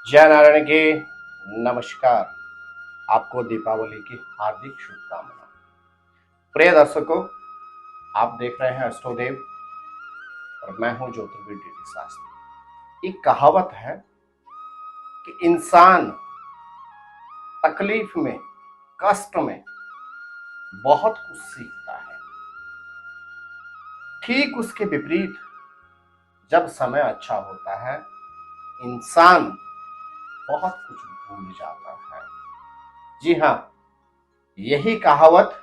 जय नारायण की नमस्कार। आपको दीपावली की हार्दिक शुभकामनाएं। प्रिय दर्शकों, आप देख रहे हैं अष्टोदेव और मैं हूं ज्योतिर्विद डीडी शास्त्री। एक कहावत है कि इंसान तकलीफ में, कष्ट में बहुत कुछ सीखता है। ठीक उसके विपरीत जब समय अच्छा होता है, इंसान बहुत कुछ भूल जाता है। जी हाँ, यही कहावत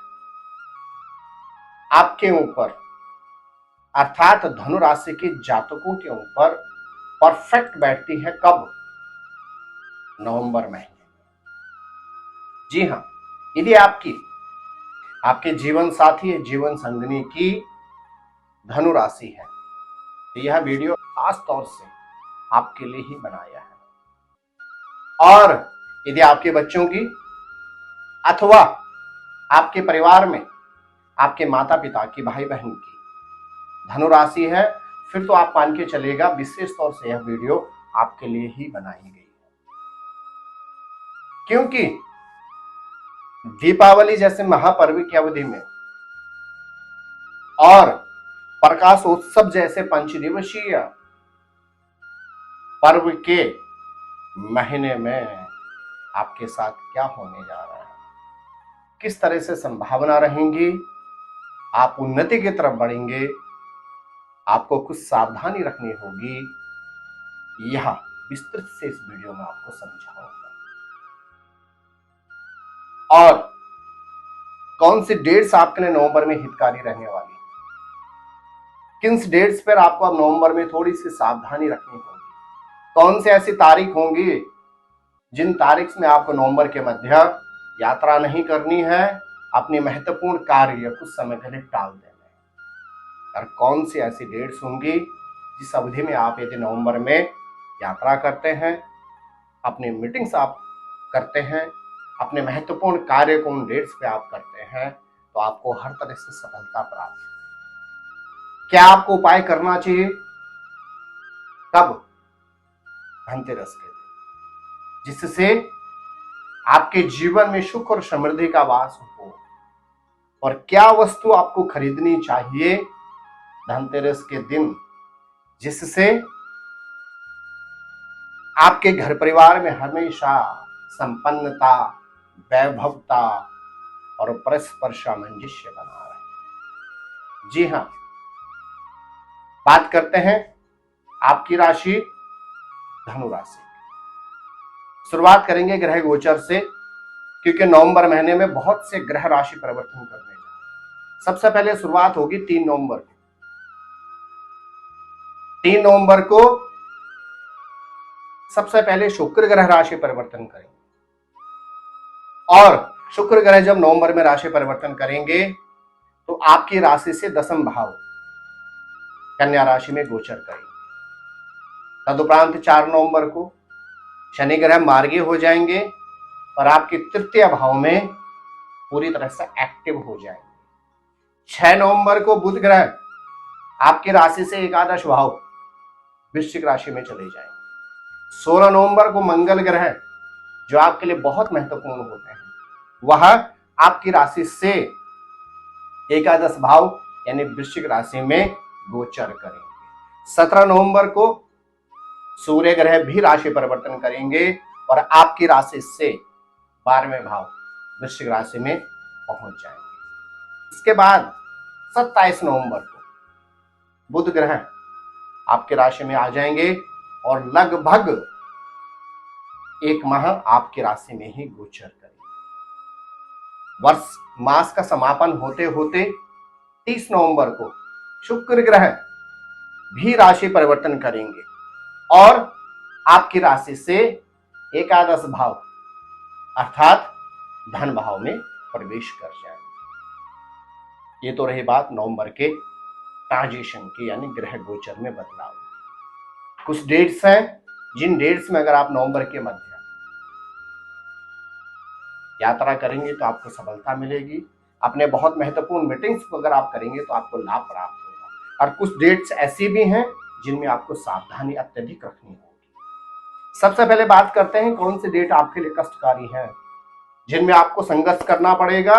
आपके ऊपर अर्थात धनु राशि के जातकों के ऊपर परफेक्ट बैठती है। कब? नवंबर महीने। जी हाँ, यदि आपके जीवन साथी या जीवन संगनी की धनु राशि है तो यह वीडियो खास तौर से आपके लिए ही बनाया है। और यदि आपके बच्चों की अथवा आपके परिवार में आपके माता पिता की, भाई बहन की धनु राशि है, फिर तो आप मान के चलेगा विशेष तौर से यह वीडियो आपके लिए ही बनाई गई है। क्योंकि दीपावली जैसे महापर्व की अवधि में और प्रकाशोत्सव जैसे पंचदिवसीय पर्व के महीने में आपके साथ क्या होने जा रहा है, किस तरह से संभावना रहेंगी, आप उन्नति की तरफ बढ़ेंगे, आपको कुछ सावधानी रखनी होगी, यह विस्तृत से इस वीडियो में आपको समझाऊंगा। और कौन सी डेट्स आपके लिए नवंबर में हितकारी रहने वाली, किन डेट्स पर आपको अब नवंबर में थोड़ी सी सावधानी रखनी होगी, कौन सी ऐसी तारीख होंगी जिन तारीख में आपको नवंबर के मध्य यात्रा नहीं करनी है, अपने महत्वपूर्ण कार्य कुछ समय के लिए टाल देना है। और कौन सी ऐसी डेट्स होंगी जिस अवधि में आप यदि नवंबर में यात्रा करते हैं, अपनी मीटिंग्स आप करते हैं, अपने महत्वपूर्ण कार्य को उन डेट्स पे आप करते हैं तो आपको हर तरह से सफलता प्राप्त है। क्या आपको उपाय करना चाहिए? कब? धनतेरस के दिन, जिससे आपके जीवन में सुख और समृद्धि का वास हो। और क्या वस्तु आपको खरीदनी चाहिए धनतेरस के दिन, जिससे आपके घर परिवार में हमेशा संपन्नता, वैभवता और परस्पर सामंजस्य बना रहे। जी हाँ, बात करते हैं आपकी राशि धनु राशि। शुरुआत करेंगे ग्रह गोचर से, क्योंकि नवंबर महीने में बहुत से ग्रह राशि परिवर्तन करने जा। सबसे पहले शुरुआत होगी 3 नवंबर की। 3 नवंबर को सबसे पहले शुक्र ग्रह राशि परिवर्तन करेंगे। और शुक्र ग्रह जब नवंबर में राशि परिवर्तन करेंगे तो आपकी राशि से 10वें भाव कन्या राशि में गोचर करेंगे। तदुपरांत 4 नवंबर को शनि ग्रह मार्गी हो जाएंगे और आपके तृतीय भाव में पूरी तरह से एक्टिव हो जाएंगे। 6 नवंबर को बुध ग्रह आपकी राशि से एकादश भाव वृश्चिक राशि में चले जाएंगे। 16 नवंबर को मंगल ग्रह, जो आपके लिए बहुत महत्वपूर्ण होते हैं, वह आपकी राशि से एकादश भाव यानी वृश्चिक राशि में गोचर करेंगे। 17 नवंबर को सूर्य ग्रह भी राशि परिवर्तन करेंगे और आपकी राशि से 12वें भाव वृश्चिक राशि में पहुंच जाएंगे। इसके बाद 27 नवंबर को बुध ग्रह आपके राशि में आ जाएंगे और लगभग 1 माह आपकी राशि में ही गोचर करेंगे। वर्ष मास का समापन होते होते 30 नवंबर को शुक्र ग्रह भी राशि परिवर्तन करेंगे और आपकी राशि से एकादश भाव अर्थात धन भाव में प्रवेश कर जाएंगे। ये तो रही बात नवंबर के ट्रांजिशन की, यानी ग्रह गोचर में बदलाव। कुछ डेट्स हैं जिन डेट्स में अगर आप नवंबर के मध्य यात्रा करेंगे तो आपको सफलता मिलेगी। अपने बहुत महत्वपूर्ण मीटिंग्स को अगर आप करेंगे तो आपको लाभ प्राप्त होगा। और कुछ डेट्स ऐसी भी हैं जिनमें आपको सावधानी अत्यधिक रखनी होगी। सबसे पहले बात करते हैं कौन सी डेट आपके लिए कष्टकारी है, जिनमें आपको संघर्ष करना पड़ेगा,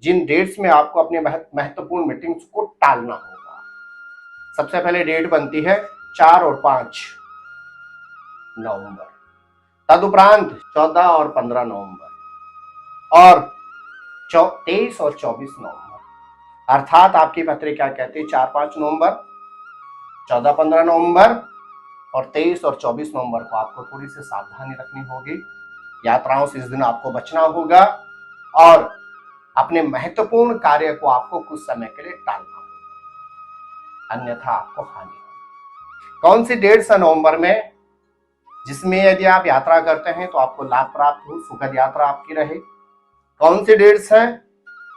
जिन डेट्स में आपको अपने महत्वपूर्ण मीटिंग्स को टालना होगा। सबसे पहले डेट बनती है 4 और 5 नवंबर, तदुपरांत 14 और 15 नवंबर और 23 और 24 नवंबर। अर्थात आपकी पत्रिका कहती है 4-5 नवंबर, 14-15 नवंबर और 23 और 24 नवंबर को आपको थोड़ी सी सावधानी रखनी होगी। यात्राओं से इस दिन आपको बचना होगा और अपने महत्वपूर्ण कार्य को आपको कुछ समय के लिए टालना होगा, अन्यथा आपको हानि होगी। कौन सी डेट्स है नवंबर में जिसमें यदि आप यात्रा करते हैं तो आपको लाभ प्राप्त हो, सुखद यात्रा आपकी रहे? कौन सी डेट्स हैं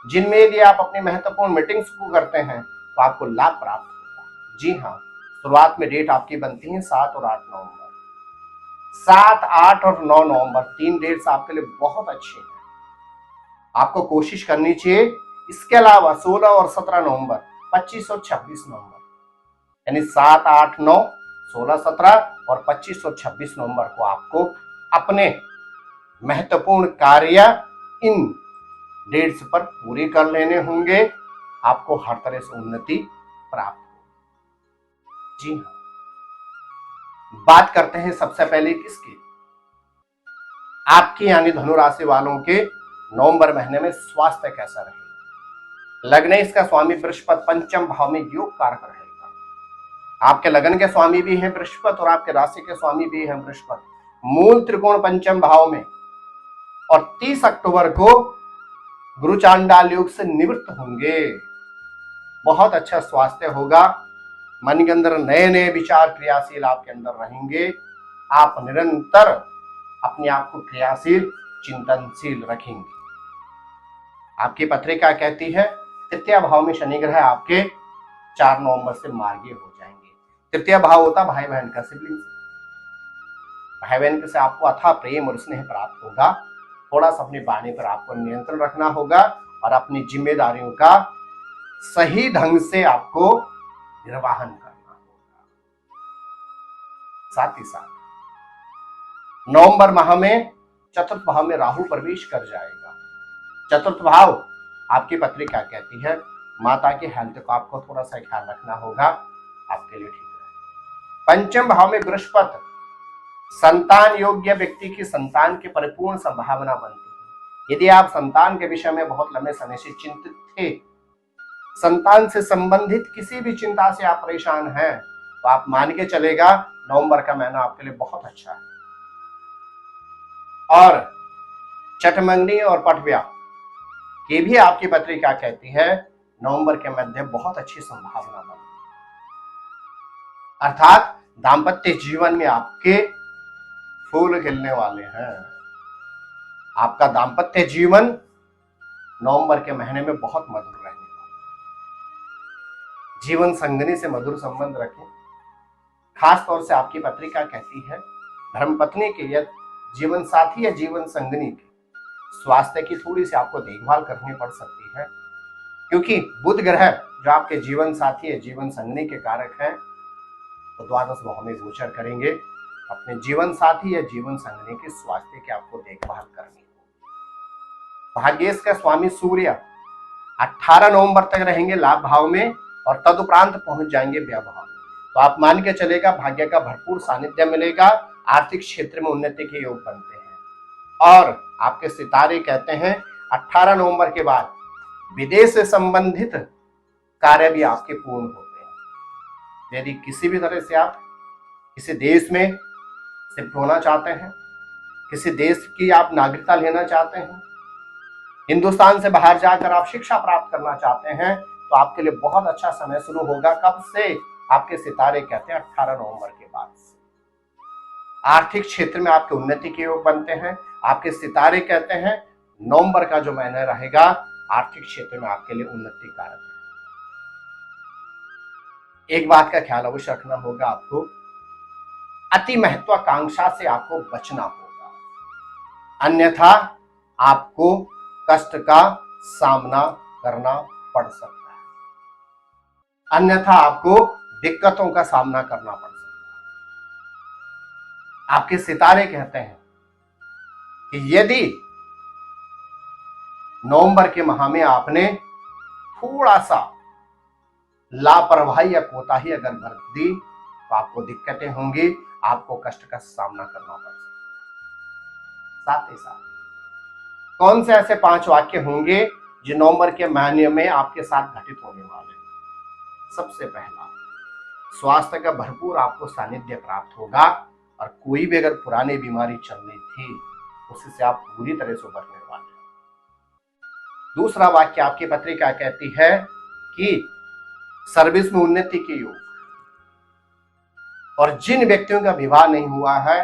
जिनमें यदि आप अपनी महत्वपूर्ण मीटिंग्स को करते हैं तो आपको लाभ प्राप्त होगा? जी हाँ, शुरुआत में डेट आपकी बनती है 7 और 8 नवंबर। 7, 8 और 9 नवंबर 3 डेट्स आपके लिए बहुत अच्छी हैं, आपको कोशिश करनी चाहिए। इसके अलावा 16 और 17 नवंबर, 25 और 26 नवंबर, यानी 7, 8, 9, 16, 17 और 25 और 26 नवंबर को आपको अपने महत्वपूर्ण कार्य इन डेट्स पर पूरे कर लेने होंगे, आपको हर तरह से उन्नति प्राप्त हो। जी हाँ, बात करते हैं सबसे पहले किसकी, आपकी यानी धनु राशि वालों के नवंबर महीने में स्वास्थ्य कैसा रहेगा। लग्न इसका स्वामी बृहस्पति पंचम भाव में योग कारक रहेगा। आपके लगन के स्वामी भी हैं बृहस्पति और आपके राशि के स्वामी भी हैं बृहस्पति। मूल त्रिकोण पंचम भाव में और 30 अक्टूबर को गुरु चांडाल योग से निवृत्त होंगे। बहुत अच्छा स्वास्थ्य होगा, मन के अंदर नए नए विचार क्रियाशील आपके अंदर रहेंगे। आप निरंतर अपने आप को क्रियाशील चिंतनशील रखेंगे। आपकी पत्रिका कहती है तृतीय भाव में शनि ग्रह आपके 4 नवंबर से मार्गीय हो जाएंगे। तृतीय भाव होता भाई बहन का, सिबलिंग, भाई बहन से आपको अथाह प्रेम और स्नेह प्राप्त होगा। थोड़ा सा अपनी वाणी पर आपको नियंत्रण रखना होगा और अपनी जिम्मेदारियों का सही ढंग से आपको निर्वाहन करना होगा। साथ ही साथ नवंबर माह में चतुर्थ भाव में राहु प्रवेश कर जाएगा। चतुर्थ भाव आपकी पत्रिका कहती है माता के हेल्थ को आपको थोड़ा सा ख्याल रखना होगा, आपके लिए ठीक है। पंचम भाव में बृहस्पति संतान योग्य व्यक्ति की संतान की परिपूर्ण संभावना बनती है। यदि आप संतान के विषय में बहुत लंबे समय से चिंतित थे, संतान से संबंधित किसी भी चिंता से आप परेशान हैं, तो आप मान के चलेगा नवंबर का महीना आपके लिए बहुत अच्छा है। और चटमंगनी और पटव्या ये भी आपकी पत्रिका कहती है नवंबर के मध्य बहुत अच्छी संभावना बनती है, अर्थात दाम्पत्य जीवन में आपके फूल खिलने वाले हैं। आपका दाम्पत्य जीवन नवंबर के महीने में बहुत मधुर रहने वाला है। जीवन संगनी से मधुर संबंध रखें। खास तौर से आपकी पत्रिका कहती है धर्मपत्नी के या जीवन साथी या जीवन संगनी के स्वास्थ्य की थोड़ी सी आपको देखभाल करनी पड़ सकती है, क्योंकि बुध ग्रह जो आपके जीवन साथी या जीवन संगनी के कारक हैं तो द्वादश भाव में गोचर करेंगे। अपने जीवन साथी या जीवन संगनी के स्वास्थ्य की आपको देखभाल करनी है। भाग्येश का स्वामी सूर्य 18 नवंबर तक रहेंगे लाभ भाव में और तदुपरांत पहुंच जाएंगे व्यय भाव में। तो आप मान के चलेगा भाग्य का भरपूर सानिध्य मिलेगा, आर्थिक क्षेत्र में उन्नति के योग बनते हैं। और आपके सितारे कहते हैं 18 नवंबर के बाद विदेश से संबंधित कार्य भी आपके पूर्ण होते हैं। यदि किसी भी तरह से आप किसी देश में शिफ्ट होना चाहते हैं, किसी देश की आप नागरिकता लेना चाहते हैं, हिंदुस्तान से बाहर जाकर आप शिक्षा प्राप्त करना चाहते हैं, तो आपके लिए बहुत अच्छा समय शुरू होगा। कब से? आपके सितारे कहते हैं 18 नवंबर के बाद से। आर्थिक क्षेत्र में आपके उन्नति के योग बनते हैं। आपके सितारे कहते हैं नवंबर का जो महीना रहेगा आर्थिक क्षेत्र में आपके लिए उन्नति कारक है। एक बात का ख्याल अवश्य रखना होगा, आपको अति महत्वाकांक्षा से आपको बचना होगा, अन्यथा आपको कष्ट का सामना करना पड़ सकता है, अन्यथा आपको दिक्कतों का सामना करना पड़ सकता है। आपके सितारे कहते हैं कि यदि नवंबर के माह में आपने थोड़ा सा लापरवाही या कोताही अगर बरत दी तो आपको दिक्कतें होंगी, आपको कष्ट का सामना करना पड़ सकता है। साथ ही साथ कौन से ऐसे 5 वाक्य होंगे जो नवंबर के महीने में आपके साथ घटित होने वाले हैं। सबसे पहला, स्वास्थ्य का भरपूर आपको सानिध्य प्राप्त होगा और कोई भी अगर पुरानी बीमारी चल रही थी उससे आप पूरी तरह से उबरने वाले हैं। दूसरा वाक्य आपकी पत्रिका कहती है कि सर्विस में उन्नति के योग, और जिन व्यक्तियों का विवाह नहीं हुआ है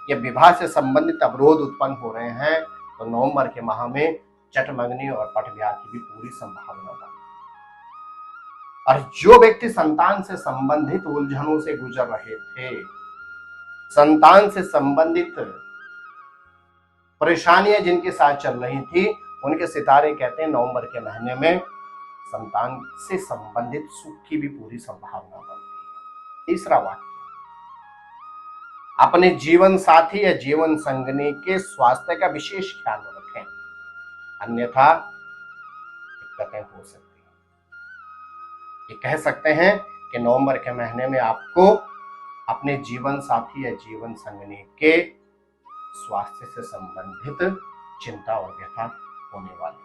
या विवाह से संबंधित अवरोध उत्पन्न हो रहे हैं तो नवंबर के माह में जटमंगनी और पटव्याह की भी पूरी संभावना है। और जो व्यक्ति संतान से संबंधित उलझनों से गुजर रहे थे, संतान से संबंधित परेशानियां जिनके साथ चल रही थी, उनके सितारे कहते हैं नवंबर के महीने में संतान से संबंधित सुख की भी पूरी संभावना बनती है। तीसरा वाक्य, अपने जीवन साथी या जीवन संगनी के स्वास्थ्य का विशेष ख्याल रखें, अन्यथा दिक्कतें हो सकती हैं। ये कह सकते हैं कि नवंबर के महीने में आपको अपने जीवन साथी या जीवन संगनी के स्वास्थ्य से संबंधित चिंता और व्यथा होने वाली है।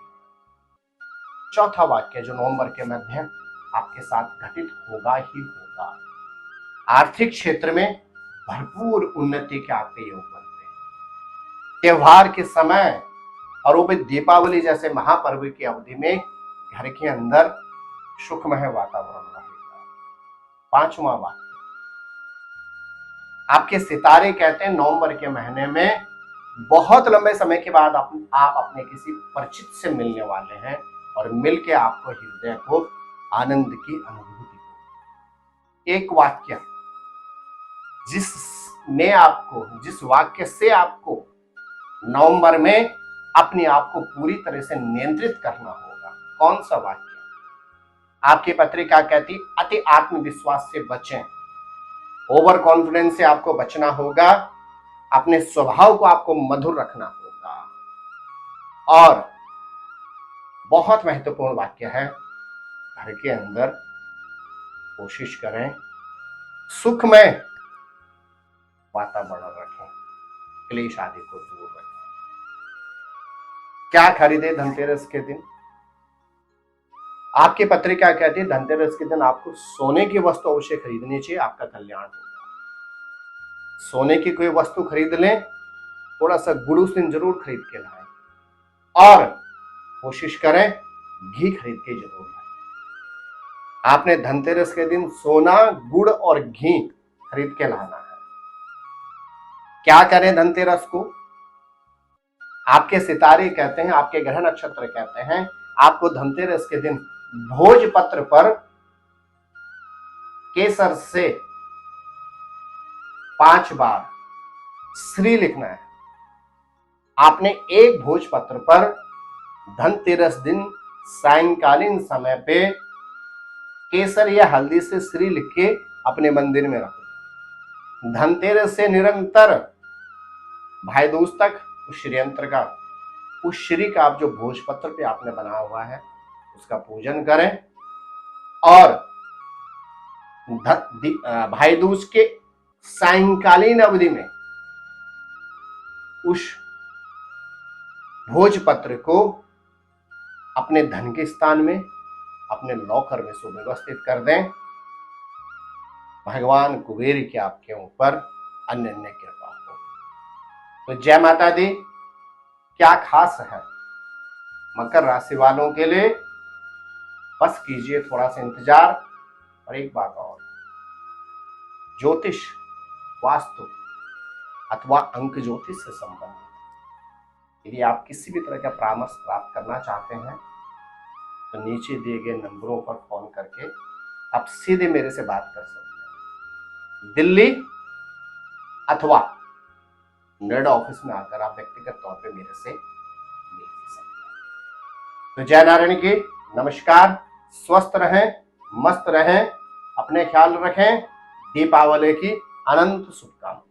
चौथा वाक्य जो नवंबर के मध्य आपके साथ घटित होगा ही होगा, आर्थिक क्षेत्र में भरपूर उन्नति के आपके योग बनते हैं। त्योहार के समय और वो भी दीपावली जैसे महापर्व की अवधि में घर के अंदर सुखमय वातावरण रहेगा। पांचवा वाक्य, आपके सितारे कहते हैं नवंबर के महीने में बहुत लंबे समय के बाद आप अपने किसी परिचित से मिलने वाले हैं और मिलके आपको हृदय को आनंद की अनुभूति हो। एक वाक्य जिस वाक्य से आपको नवंबर में अपने आप को पूरी तरह से नियंत्रित करना होगा, कौन सा वाक्य? आपकी पत्रिका कहती अति आत्मविश्वास से बचें, ओवर कॉन्फिडेंस से आपको बचना होगा, अपने स्वभाव को आपको मधुर रखना होगा। और बहुत महत्वपूर्ण वाक्य है, घर के अंदर कोशिश करें सुखमय वातावरण रखें, क्लेश आदि को दूर रखें। क्या खरीदे धनतेरस के दिन? आपकी पत्रिका कहती है धनतेरस के दिन आपको सोने की वस्तु अवश्य खरीदनी चाहिए, आपका कल्याण होगा। सोने की कोई वस्तु खरीद लें, थोड़ा सा गुड़ उस दिन जरूर खरीद के लाएं और कोशिश करें घी खरीद के जरूर लाएं। आपने धनतेरस के दिन सोना, गुड़ और घी खरीद के लाना है। क्या करें धनतेरस को? आपके सितारे कहते हैं, आपके ग्रह नक्षत्र कहते हैं, आपको धनतेरस के दिन भोजपत्र पर केसर से 5 बार श्री लिखना है। आपने एक भोजपत्र पर धनतेरस दिन सायंकालीन समय पे केसर या हल्दी से श्री लिख के अपने मंदिर में रखो। धनतेरस से निरंतर भाई दूज तक उस श्रीयंत्र का, उस श्री का आप जो भोजपत्र पे आपने बना हुआ है उसका पूजन करें और भाई दूज के सायंकालीन अवधि में उस भोजपत्र को अपने धन के स्थान में, अपने लॉकर में सुव्यवस्थित कर दें। भगवान कुबेर की आपके ऊपर अन्य कृपा हो। तो जय माता दी। क्या खास है मकर राशि वालों के लिए? बस कीजिए थोड़ा सा इंतजार। और एक बात और, ज्योतिष, वास्तु अथवा अंक ज्योतिष से संबंधित यदि आप किसी भी तरह का परामर्श प्राप्त करना चाहते हैं तो नीचे दिए गए नंबरों पर फोन करके आप सीधे मेरे से बात कर सकते हैं। दिल्ली अथवा नोएडा ऑफिस में आकर आप व्यक्तिगत तौर पे मेरे से मिल भी सकते हैं। तो जय नारायण की नमस्कार। स्वस्थ रहें, मस्त रहें, अपने ख्याल रखें। दीपावली की अनंत शुभकामनाएं।